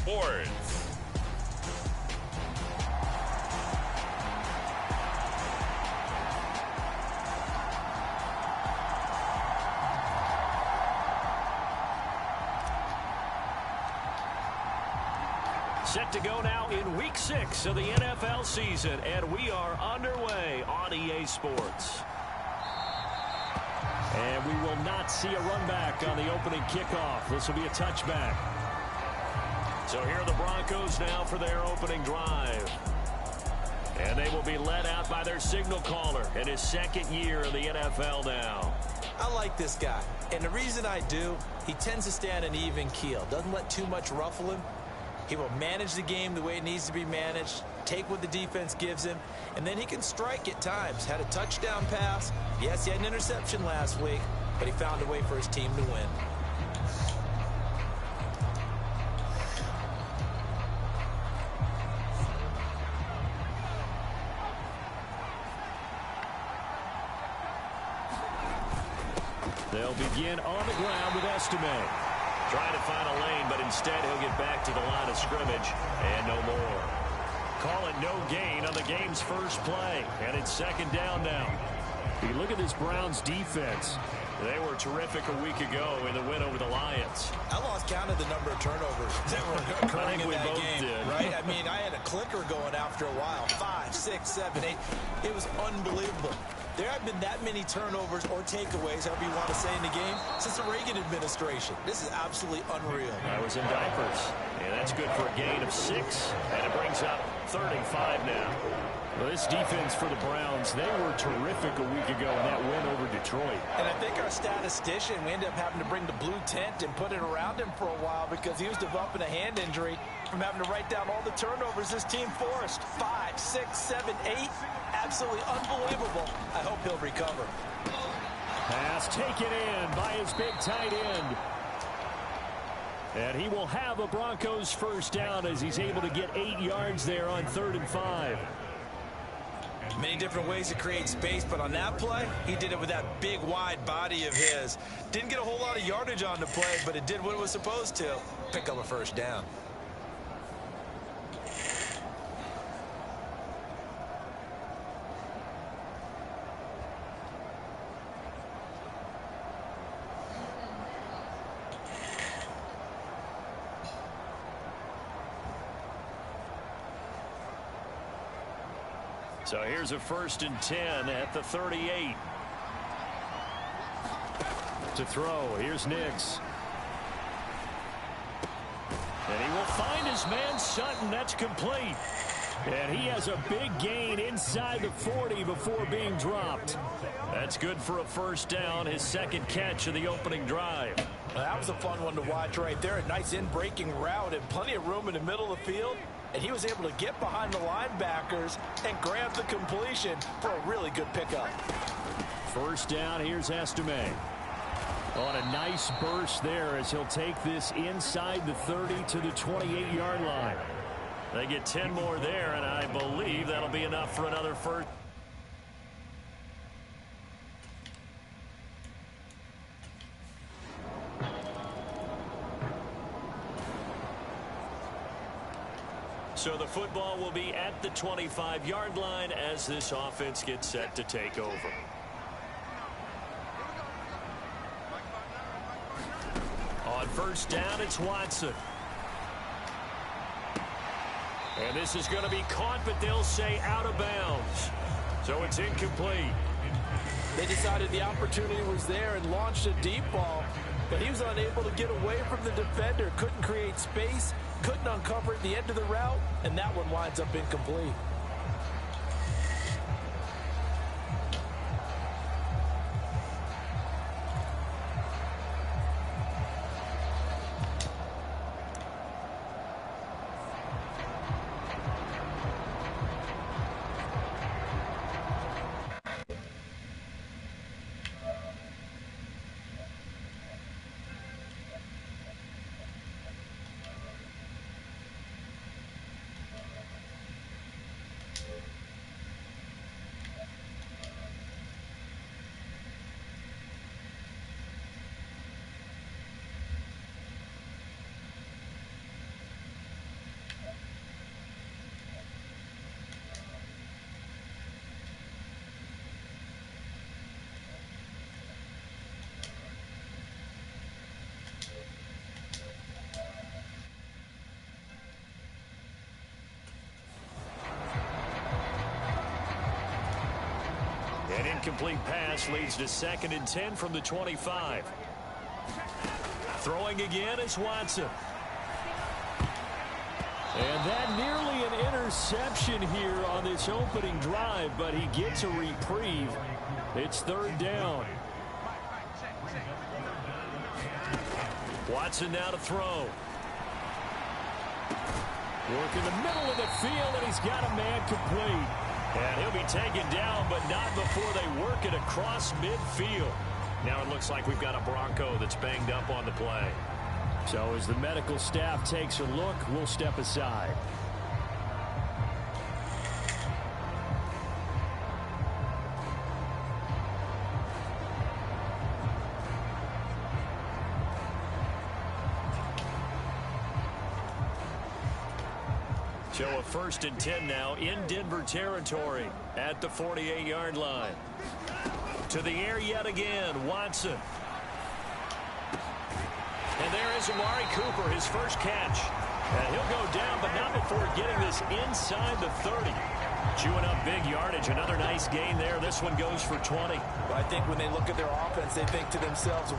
Sports. Set to go now in Week 6 of the NFL season, and we are underway on EA Sports. And we will not see a run back on the opening kickoff. This will be a touchback. So here are the Broncos now for their opening drive. And they will be led out by their signal caller in his second year of the NFL now. I like this guy, and the reason I do, he tends to stay on an even keel. Doesn't let too much ruffle him. He will manage the game the way it needs to be managed, take what the defense gives him, and then he can strike at times. Had a touchdown pass. Yes, he had an interception last week, but he found a way for his team to win. They'll begin on the ground with Estime. Trying to find a lane, but instead he'll get back to the line of scrimmage and no more. Call it no gain on the game's first play, and it's second down now. You look at this Browns defense. They were terrific a week ago in the win over the Lions. I lost count of the number of turnovers that were occurring in that game, right? I mean, I had a clicker going after a while. 5, 6, 7, 8. It was unbelievable. There have been that many turnovers or takeaways, however you want to say, in the game since the Reagan administration. This is absolutely unreal. I was in diapers, and that's good for a gain of 6, and it brings up 35 now. Well, this defense for the Browns, they were terrific a week ago in that win over Detroit. And I think our statistician, we ended up having to bring the blue tent and put it around him for a while because he was developing a hand injury from having to write down all the turnovers this team forced. 5, 6, 7, 8. Absolutely unbelievable. I hope he'll recover. Pass taken in by his big tight end. And he will have a Broncos first down as he's able to get 8 yards there on 3rd and 5. Many different ways to create space, but on that play, he did it with that big, wide body of his. Didn't get a whole lot of yardage on the play, but it did what it was supposed to. Pick up a first down. So here's a 1st and 10 at the 38. To throw, here's Nix. And he will find his man Sutton. That's complete. And he has a big gain inside the 40 before being dropped. That's good for a first down, his second catch of the opening drive. Well, that was a fun one to watch right there. A nice in-breaking route and plenty of room in the middle of the field. And he was able to get behind the linebackers and grab the completion for a really good pickup. First down, here's Estime. On a nice burst there as he'll take this inside the 30 to the 28-yard line. They get 10 more there, and I believe that'll be enough for another first. So the football will be at the 25-yard line as this offense gets set to take over. On first down, it's Watson. And this is going to be caught, but they'll say out of bounds. So it's incomplete. They decided the opportunity was there and launched a deep ball, but he was unable to get away from the defender, couldn't create space, couldn't uncover at the end of the route, and that one winds up incomplete. An incomplete pass leads to 2nd and 10 from the 25. Throwing again is Watson. And that nearly an interception here on this opening drive, but he gets a reprieve. It's 3rd down. Watson now to throw. Work in the middle of the field, and he's got a man complete. And he'll be taken down, but not before they work it across midfield. Now it looks like we've got a Bronco that's banged up on the play. So as the medical staff takes a look, we'll step aside. So a 1st and 10 now in Denver territory at the 48-yard line. To the air yet again, Watson. And there is Amari Cooper, his first catch. And he'll go down, but not before getting this inside the 30. Chewing up big yardage. Another nice gain there. This one goes for 20. Well, I think when they look at their offense, they think to themselves,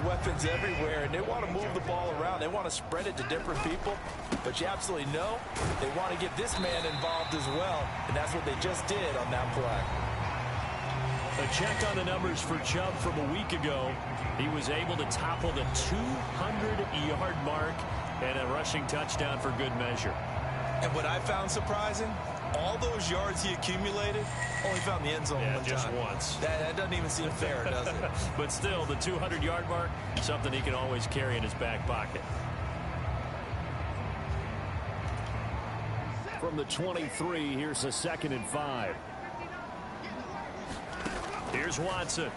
weapons everywhere. And they want to move the ball around. They want to spread it to different people. But you absolutely know they want to get this man involved as well. And that's what they just did on that play. A check on the numbers for Chubb from a week ago. He was able to topple the 200-yard mark and a rushing touchdown for good measure. And what I found surprising, all those yards he accumulated, only found the end zone one just time. once. That doesn't even seem fair, does it? But still, the 200-yard mark, something he can always carry in his back pocket. From the 23, here's a 2nd and 5. Here's Watson.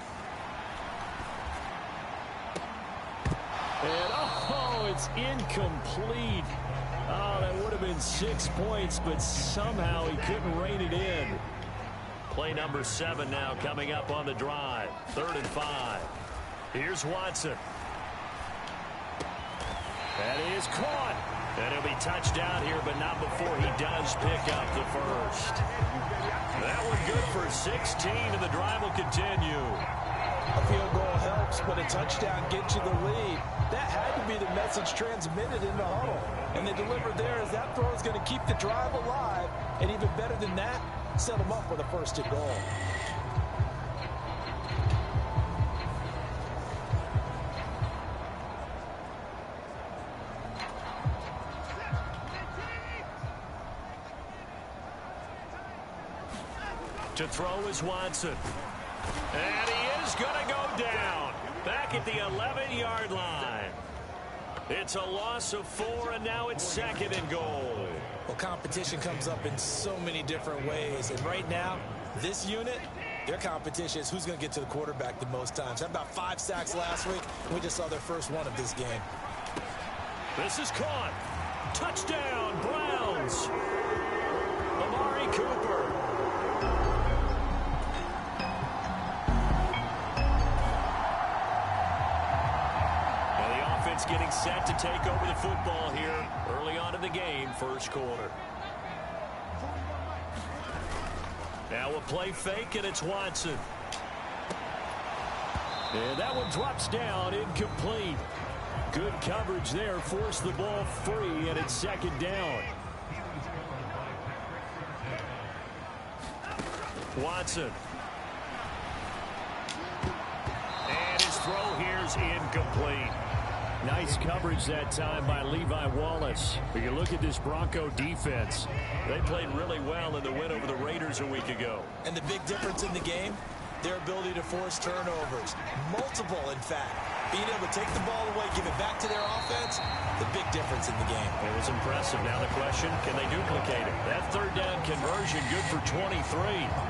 And, oh, it's incomplete. Oh, that would have been 6 points, but somehow he couldn't rein it in. Play number 7 now coming up on the drive. 3rd and 5. Here's Watson. That is caught. And he'll be touched down here, but not before he does pick up the first. That one good for 16, and the drive will continue. A field goal helps, but a touchdown gets you the lead. That had to be the message transmitted in the huddle. And they delivered there as that throw is going to keep the drive alive. And even better than that, set them up with a 1st and goal. To throw is Watson. And he is going to go down. Back at the 11-yard line. It's a loss of 4, and now it's 2nd and goal. Well, competition comes up in so many different ways. And right now, this unit, their competition is who's going to get to the quarterback the most times. Had about 5 sacks last week. We just saw their first one of this game. This is caught. Touchdown, Browns. Amari Cooper. Getting set to take over the football here early on in the game, 1st quarter. Now a play fake, and it's Watson. And that one drops down, incomplete. Good coverage there, forced the ball free, and it's 2nd down. Watson. And his throw here's incomplete. Nice coverage that time by Levi Wallace. But you look at this Bronco defense. They played really well in the win over the Raiders a week ago. And the big difference in the game, their ability to force turnovers. Multiple, in fact. Being able to take the ball away, give it back to their offense, the big difference in the game. It was impressive. Now the question, can they duplicate it? That 3rd down conversion good for 23.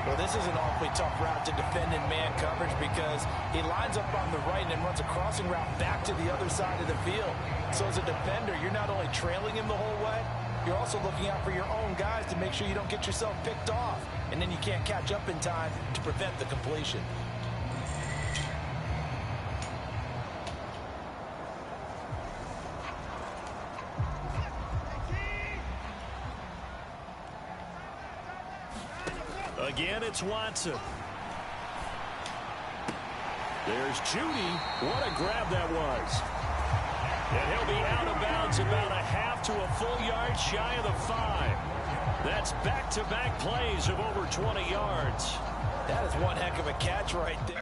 Well, this is an awfully tough route to defend in man coverage because he lines up on the right and then runs a crossing route back to the other side of the field. So as a defender, you're not only trailing him the whole way, you're also looking out for your own guys to make sure you don't get yourself picked off. And then you can't catch up in time to prevent the completion. Again, it's Watson. There's Judy. What a grab that was. And he'll be out of bounds about a half to a full yard shy of the 5. That's back-to-back plays of over 20 yards. That is one heck of a catch right there.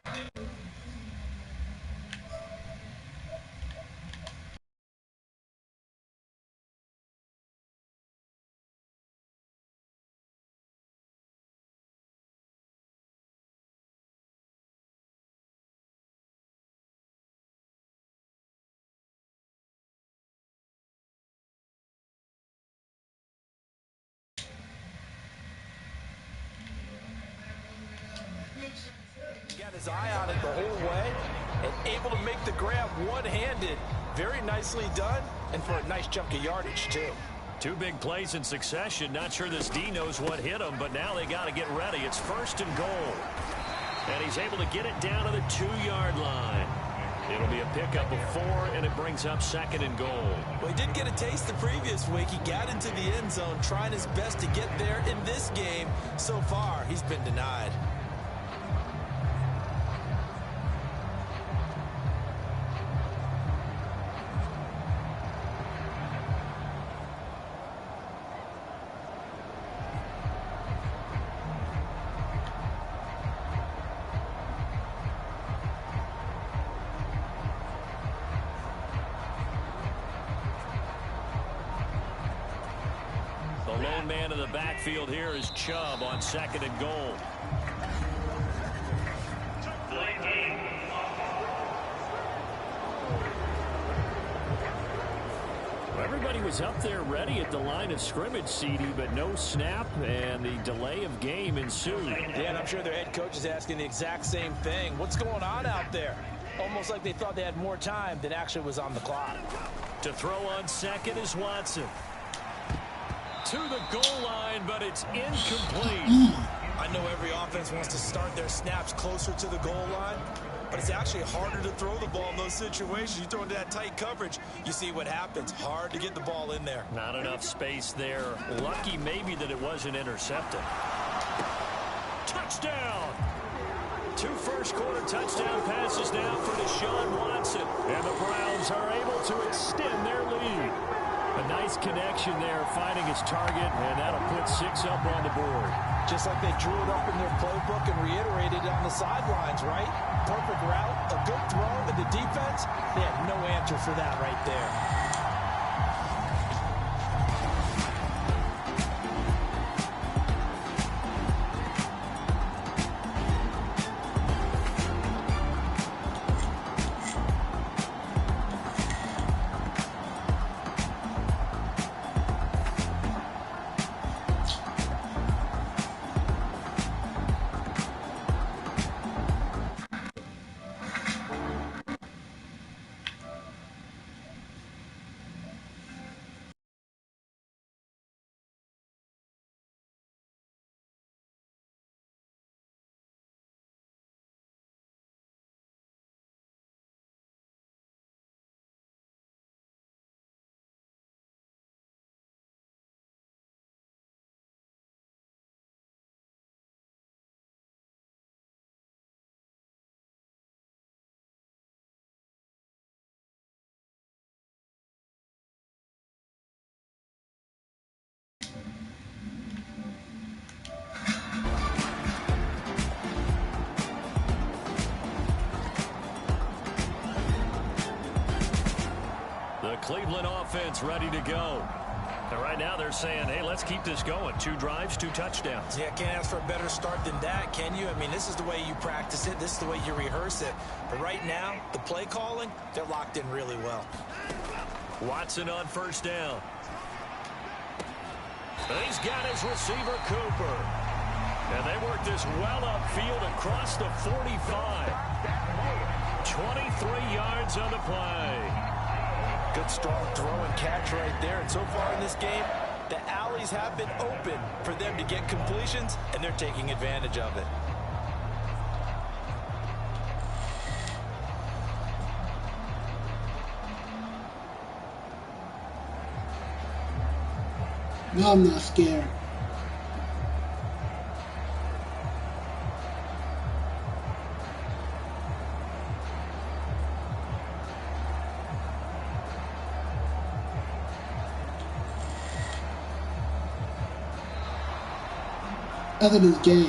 Got his eye on it the whole way and able to make the grab one-handed. Very nicely done, and for a nice chunk of yardage, too. 2 big plays in succession. Not sure this D knows what hit him, but now they got to get ready. It's 1st and goal. And he's able to get it down to the 2-yard line. It'll be a pickup of 4, and it brings up 2nd and goal. Well, he did get a taste the previous week. He got into the end zone, trying his best to get there in this game. So far, he's been denied. The lone man in the backfield here is Chubb on 2nd and goal. Everybody was up there ready at the line of scrimmage, CD, but no snap, and the delay of game ensued. Yeah, and I'm sure their head coach is asking the exact same thing. What's going on out there? Almost like they thought they had more time than actually was on the clock. To throw on 2nd is Watson. To the goal line, but it's incomplete. I know every offense wants to start their snaps closer to the goal line, but it's actually harder to throw the ball in those situations. You throw into that tight coverage, you see what happens. Hard to get the ball in there. Not enough space there. Lucky maybe that it wasn't intercepted. Touchdown! 2 first-quarter touchdown passes now for Deshaun Watson. And the Browns are able to extend their lead. A nice connection there, finding his target, and that'll put 6 up on the board. Just like they drew it up in their playbook and reiterated it on the sidelines, right? Perfect route, a good throw, and the defense, they had no answer for that right there. Cleveland offense ready to go. And right now they're saying, hey, let's keep this going. 2 drives, 2 touchdowns. Yeah, can't ask for a better start than that, can you? I mean, this is the way you practice it. This is the way you rehearse it. But right now, the play calling, they're locked in really well. Watson on 1st down. He's got his receiver, Cooper. And they work this well upfield across the 45. 23 yards on the play. Good, strong throw and catch right there. And so far in this game, the alleys have been open for them to get completions, and they're taking advantage of it. No, I'm not scared. After this game.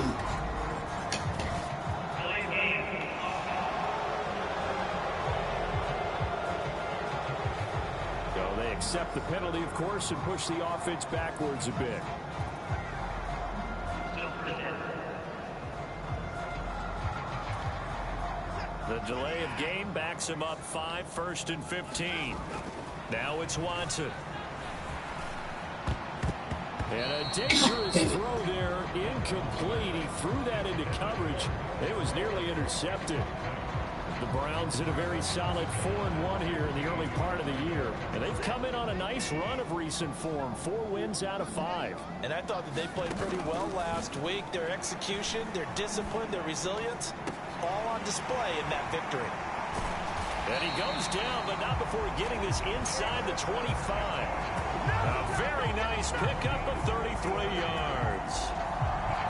So they accept the penalty, of course, and push the offense backwards a bit. The delay of game backs him up 5, 1st and 15. Now it's Watson. And a dangerous throw there, incomplete. He threw that into coverage. It was nearly intercepted. The Browns in a very solid 4-1 here in the early part of the year. And they've come in on a nice run of recent form. 4 wins out of 5. And I thought that they played pretty well last week. Their execution, their discipline, their resilience, all on display in that victory. And he goes down, but not before getting this inside the 25. A very nice pickup of 33 yards.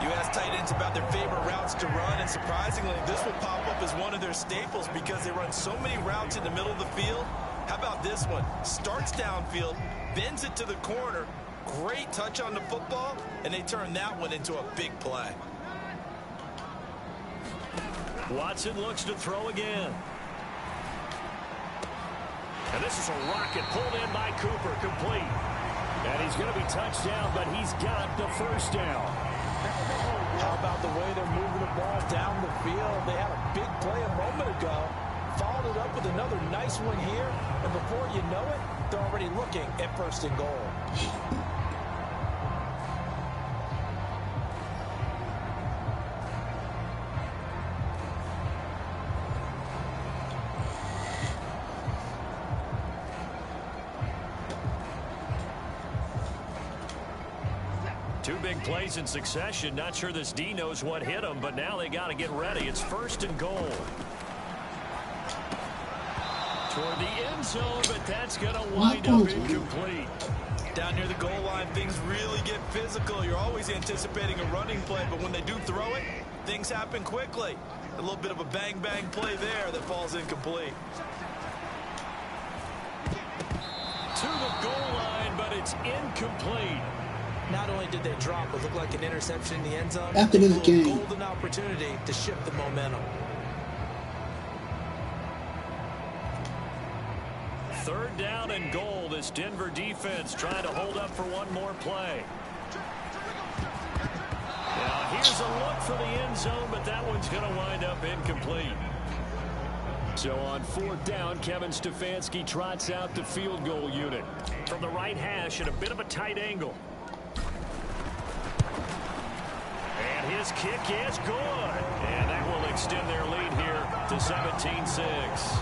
You ask tight ends about their favorite routes to run, and surprisingly, this will pop up as one of their staples because they run so many routes in the middle of the field. How about this one? Starts downfield, bends it to the corner, great touch on the football, and they turn that one into a big play. Watson looks to throw again. And this is a rocket pulled in by Cooper, complete. And he's going to be touched down, but he's got the first down. How about the way they're moving the ball down the field? They had a big play a moment ago, followed it up with another nice one here, and before you know it, they're already looking at 1st and goal. Two big plays in succession. Not sure this D knows what hit him, but now they got to get ready. It's 1st and goal. Toward the end zone, but that's going to wind up incomplete. Down near the goal line, things really get physical. You're always anticipating a running play, but when they do throw it, things happen quickly. A little bit of a bang-bang play there that falls incomplete. To the goal line, but it's incomplete. Not only did they drop what looked like an interception in the end zone, after this game, golden opportunity to shift the momentum. 3rd down and goal. This Denver defense trying to hold up for one more play. Now here's a look for the end zone, but that one's going to wind up incomplete. So on 4th down, Kevin Stefanski trots out the field goal unit. From the right hash at a bit of a tight angle. And his kick is good. And that will extend their lead here to 17-6.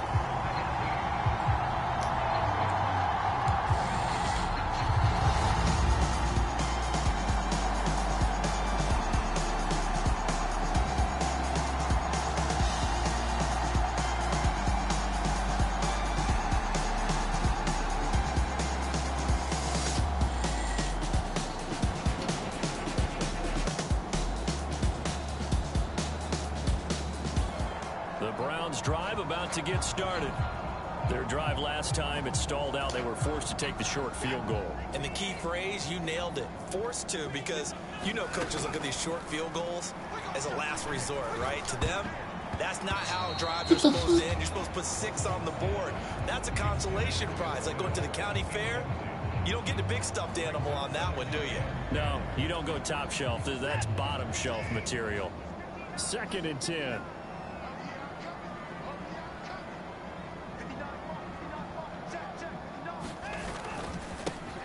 Drive about to get started. Their drive last time, it stalled out. They were forced to take the short field goal. And the key phrase, you nailed it. Forced to, because you know coaches look at these short field goals as a last resort, right? To them, that's not how drives are supposed to end. You're supposed to put 6 on the board. That's a consolation prize, like going to the county fair. You don't get the big stuffed animal on that one, do you? No, you don't go top shelf. That's bottom shelf material. 2nd and 10.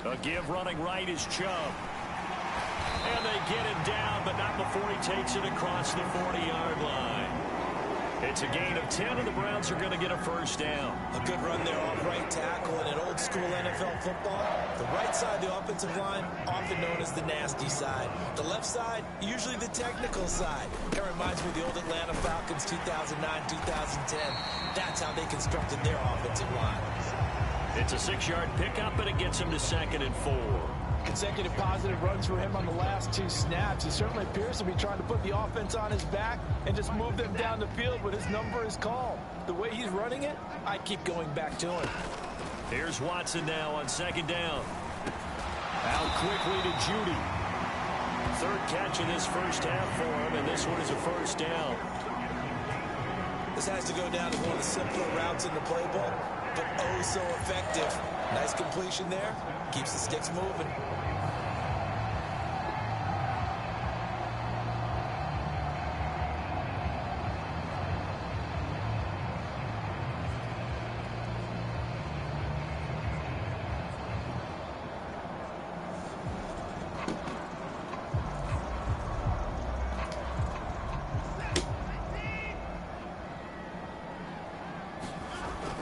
A give running right is Chubb. And they get him down, but not before he takes it across the 40-yard line. It's a gain of 10, and the Browns are going to get a 1st down. A good run there off right tackle in an old-school NFL football. The right side of the offensive line, often known as the nasty side. The left side, usually the technical side. It reminds me of the old Atlanta Falcons 2009-2010. That's how they constructed their offensive line. It's a 6-yard pickup, and it gets him to 2nd and 4. Consecutive positive runs for him on the last 2 snaps. He certainly appears to be trying to put the offense on his back and just move them down the field when his number is called. The way he's running it, I keep going back to him. Here's Watson now on 2nd down. Out quickly to Judy. third catch of this first half for him, and this one is a first down. This has to go down as one of the simpler routes in the playbook, but oh so effective. Nice completion there. Keeps the sticks moving.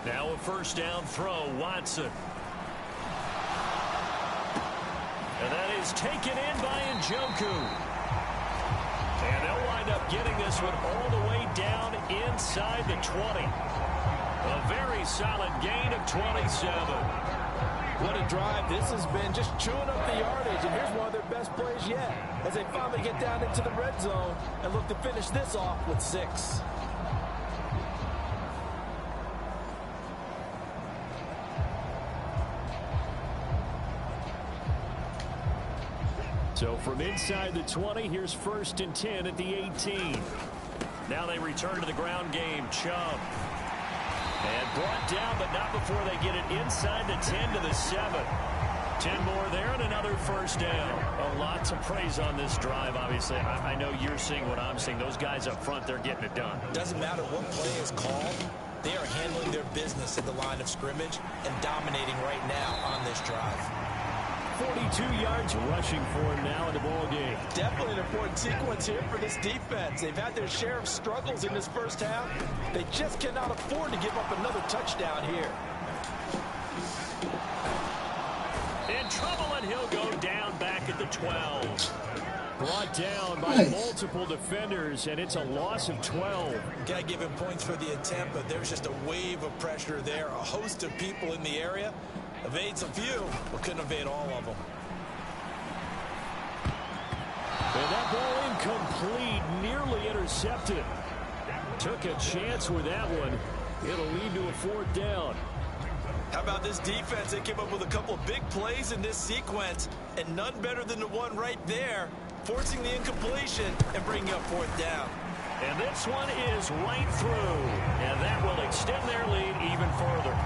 Now a first down throw, Watson. And that is taken in by Njoku. And they'll wind up getting this one all the way down inside the 20. A very solid gain of 27. What a drive this has been, just chewing up the yardage. And here's one of their best plays yet, as they finally get down into the red zone and look to finish this off with 6. So from inside the 20, here's 1st and 10 at the 18. Now they return to the ground game. Chubb. And brought down, but not before they get it inside the 10 to the 7. 10 more there and another first down. A lot to praise on this drive, obviously. I know you're seeing what I'm seeing. Those guys up front, they're getting it done. Doesn't matter what play is called. They are handling their business at the line of scrimmage and dominating right now on this drive. 42 yards rushing for him now in the ball game. Definitely an important sequence here for this defense. They've had their share of struggles in this first half. They just cannot afford to give up another touchdown here. In trouble, and he'll go down back at the 12. Brought down by multiple defenders, and it's a loss of 12. Got to give him points for the attempt, but there's just a wave of pressure there. A host of people in the area. Evades a few, but couldn't evade all of them. And that ball incomplete, nearly intercepted. Took a chance with that one. It'll lead to a 4th down. How about this defense? They came up with a couple of big plays in this sequence, and none better than the one right there, forcing the incompletion and bringing up 4th down. And this one is right through, and that will extend their lead even further.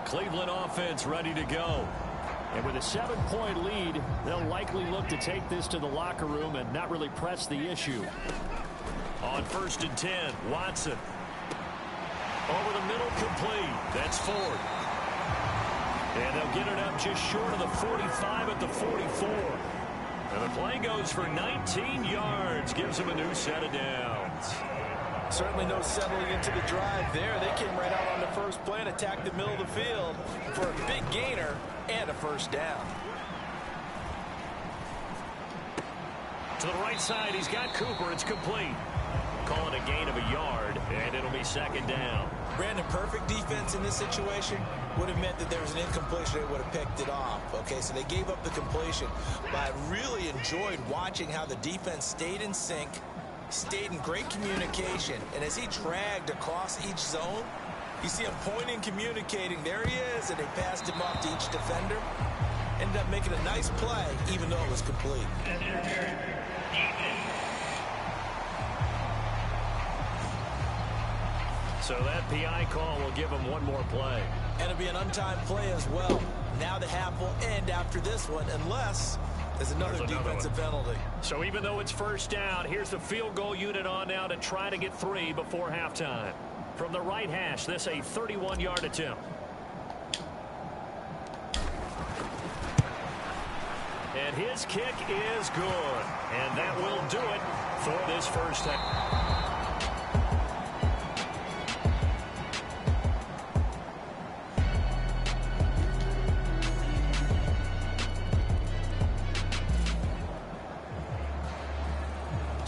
Cleveland offense ready to go. And with a 7-point lead, they'll likely look to take this to the locker room and not really press the issue. On 1st and 10, Watson. Over the middle, complete. That's Ford. And they'll get it up just short of the 45 at the 44. And the play goes for 19 yards. Gives them a new set of downs. Certainly no settling into the drive there. They came right out on the first play and attacked the middle of the field for a big gainer and a first down. To the right side, he's got Cooper. It's complete. Call it a gain of a yard, and it'll be 2nd down. Brandon, perfect defense in this situation would have meant that there was an incompletion. They would have picked it off. Okay, so they gave up the completion. But I really enjoyed watching how the defense stayed in sync, stayed in great communication, and as he dragged across each zone, you see him pointing, communicating. There he is, and they passed him off to each defender. Ended up making a nice play, even though it was complete. So that PI call will give him one more play. And it'll be an untimed play as well. Now the half will end after this one, unless there's another defensive penalty. So even though it's 1st down, here's the field goal unit on now to try to get 3 before halftime. From the right hash, this a 31-yard attempt. And his kick is good. And that will do it for this first half.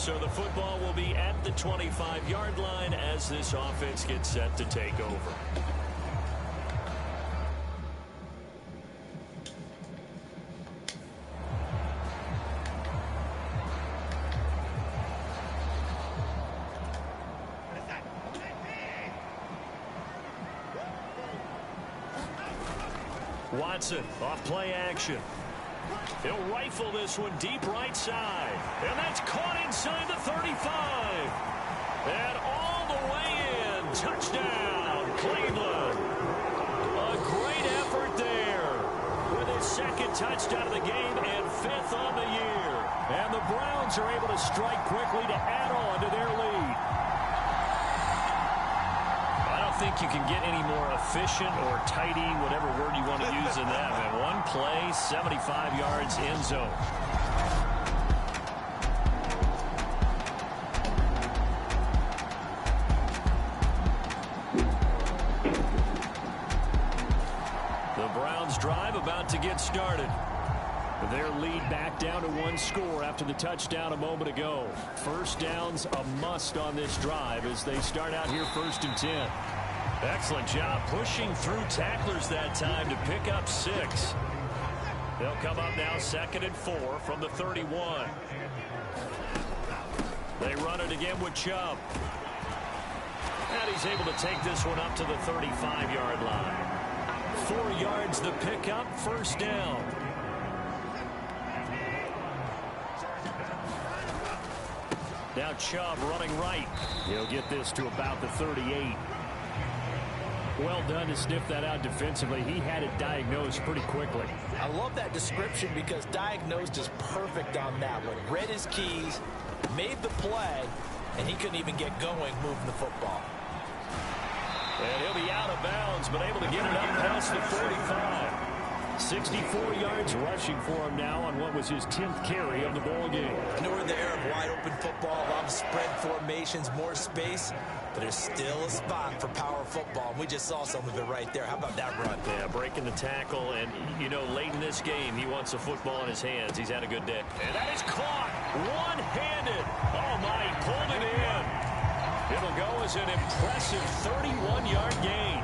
So the football will be at the 25-yard line as this offense gets set to take over. Watson off play action. He'll rifle this one deep right side. And that's caught inside the 35. And all the way in. Touchdown, Cleveland. A great effort there with his second touchdown of the game and fifth on the year. And the Browns are able to strike quickly to add on to their lead. I don't think you can get any more efficient or tidy, whatever word you want to use in that. And one play, 75 yards in zone. The Browns drive about to get started. Their lead back down to one score after the touchdown a moment ago. First down's a must on this drive as they start out here 1st and 10. Excellent job pushing through tacklers that time to pick up 6. They'll come up now 2nd and 4 from the 31. They run it again with Chubb. And he's able to take this one up to the 35-yard line. 4 yards the pickup, first down. Now Chubb running right. He'll get this to about the 38. Well done to sniff that out defensively. He had it diagnosed pretty quickly. I love that description because diagnosed is perfect on that one. Read his keys, made the play, and he couldn't even get going moving the football. And he'll be out of bounds, but able to get it up past the 45. 64 yards rushing for him now on what was his 10th carry of the ball game. I know we're in the era of wide open football, a lot of spread formations, more space, but there's still a spot for power football. And we just saw some of it right there. How about that run? Yeah, breaking the tackle, and, you know, late in this game, he wants the football in his hands. He's had a good day. And that is caught one-handed. Oh, my, he pulled it in. It'll go as an impressive 31-yard gain.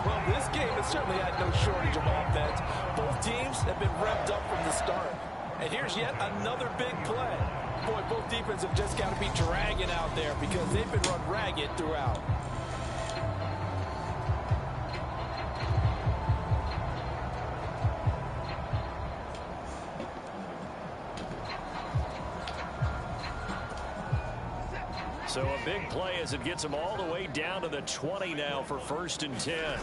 Well, this game has certainly had no shortage of offense. Both teams have been revved up from the start. And here's yet another big play. Boy, both defenses have just got to be dragging out there because they've been run ragged throughout. So a big play as it gets him all the way down to the 20 now for 1st and 10.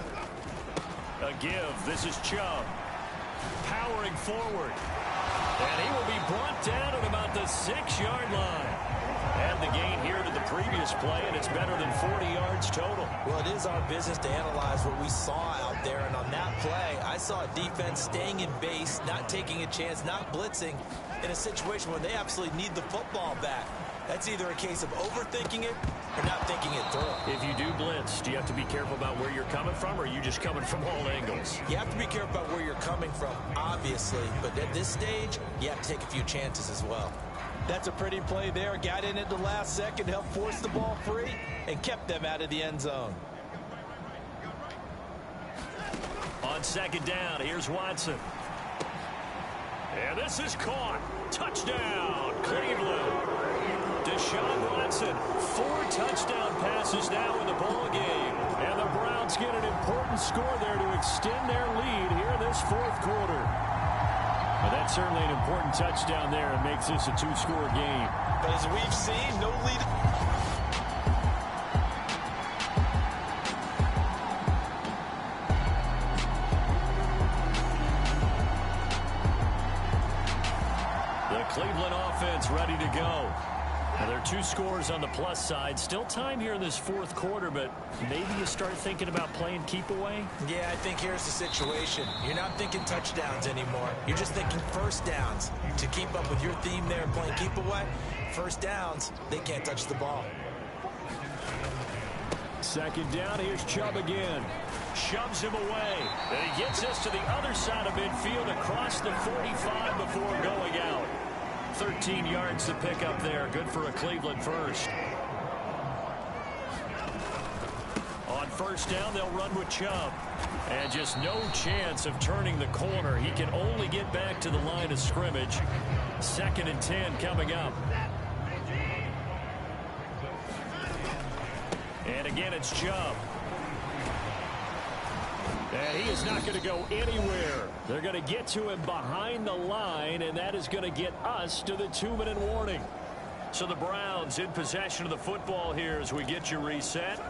A give. This is Chubb. Powering forward. And he will be brought down at about the 6-yard line. And the gain here to the previous play, and it's better than 40 yards total. Well, it is our business to analyze what we saw out there. And on that play, I saw a defense staying in base, not taking a chance, not blitzing in a situation where they absolutely need the football back. That's either a case of overthinking it or not thinking it through. If you do blitz, do you have to be careful about where you're coming from, or are you just coming from all angles? You have to be careful about where you're coming from, obviously. But at this stage, you have to take a few chances as well. That's a pretty play there. Got in at the last second, helped force the ball free, and kept them out of the end zone. On 2nd down, here's Watson. And this is caught. Touchdown, Cleveland. Deshaun Watson, 4 touchdown passes now in the ball game. And the Browns get an important score there to extend their lead here in this 4th quarter. Well, that's certainly an important touchdown there and makes this a 2-score game. But as we've seen, no lead. The Cleveland offense ready to go. Now, there are 2 scores on the plus side. Still time here in this 4th quarter, but maybe you start thinking about playing keep away? Yeah, I think here's the situation. You're not thinking touchdowns anymore. You're just thinking first downs. To keep up with your theme there, playing keep away, first downs, they can't touch the ball. 2nd down, here's Chubb again. Shoves him away. And he gets us to the other side of midfield across the 45 before going out. 13 yards to pick up there. Good for a Cleveland first. On first down, they'll run with Chubb. And just no chance of turning the corner. He can only get back to the line of scrimmage. 2nd and 10 coming up. And again, it's Chubb. And he is not going to go anywhere. They're going to get to him behind the line, and that is going to get us to the 2-minute warning. So the Browns in possession of the football here as we get you reset.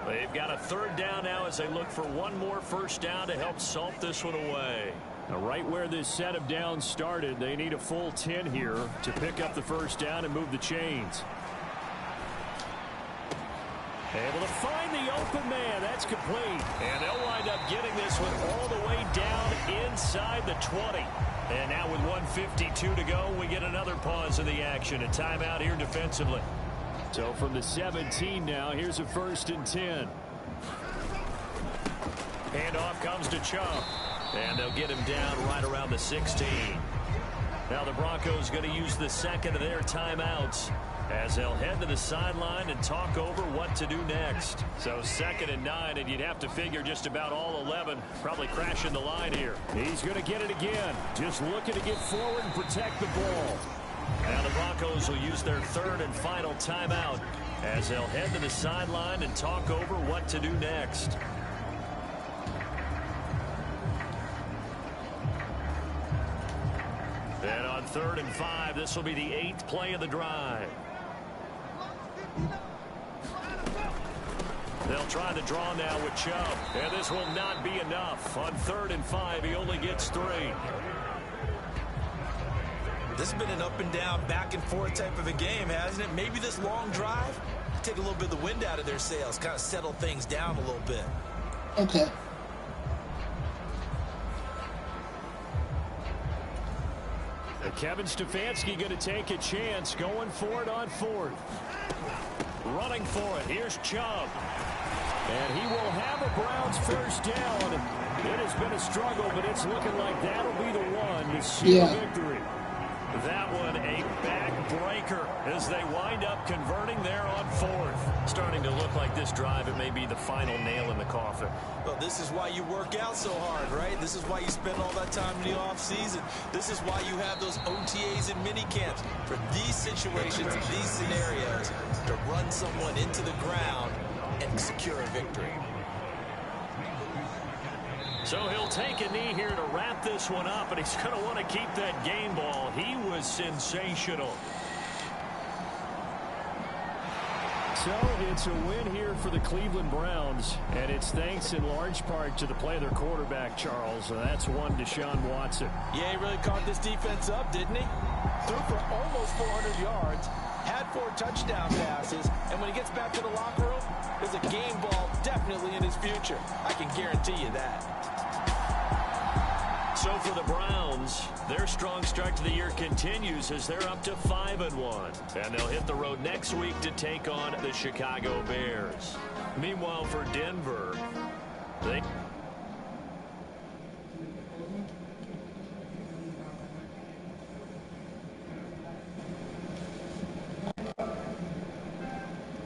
They've got a 3rd down now as they look for one more first down to help salt this one away. Now, right where this set of downs started, they need a full 10 here to pick up the first down and move the chains. Able to find the open man. That's complete. And they'll wind up getting this one all the way down inside the 20. And now with 1:52 to go, we get another pause in the action. A timeout here defensively. So from the 17 now, here's a 1st and 10. Handoff comes to Chubb. And they'll get him down right around the 16. Now the Broncos going to use the 2nd of their timeouts as they'll head to the sideline and talk over what to do next. So 2nd and 9, and you'd have to figure just about all 11 probably crashing the line here. He's going to get it again. Just looking to get forward and protect the ball. Now the Broncos will use their 3rd and final timeout as they'll head to the sideline and talk over what to do next. Then on 3rd and 5, this will be the 8th play of the drive. They'll try the draw now with Chubb. And this will not be enough. On 3rd and 5, he only gets 3. This has been an up and down, back and forth type of a game, hasn't it? Maybe this long drive, take a little bit of the wind out of their sails, kind of settle things down a little bit. Okay. Kevin Stefanski going to take a chance, going for it on 4th. Running for it. Here's Chubb. And he will have a Browns first down. It has been a struggle, but it's looking like that'll be the one to seal a victory. That one a backbreaker as they wind up converting there on 4th. Starting to look like this drive, it may be the final nail in the coffin. Well, this is why you work out so hard, right? This is why you spend all that time in the offseason. This is why you have those OTAs and mini camps for these situations, these scenarios, to run someone into the ground and secure a victory. So he'll take a knee here to wrap this one up, and he's going to want to keep that game ball. He was sensational. So it's a win here for the Cleveland Browns, and it's thanks in large part to the play of their quarterback, Charles, and that's one Deshaun Watson. Yeah, he really caught this defense up, didn't he? Threw for almost 400 yards, had 4 touchdown passes, and when he gets back to the locker room, there's a game ball definitely in his future. I can guarantee you that. So for the Browns, their strong start to the year continues as they're up to 5-1. And they'll hit the road next week to take on the Chicago Bears. Meanwhile, for Denver,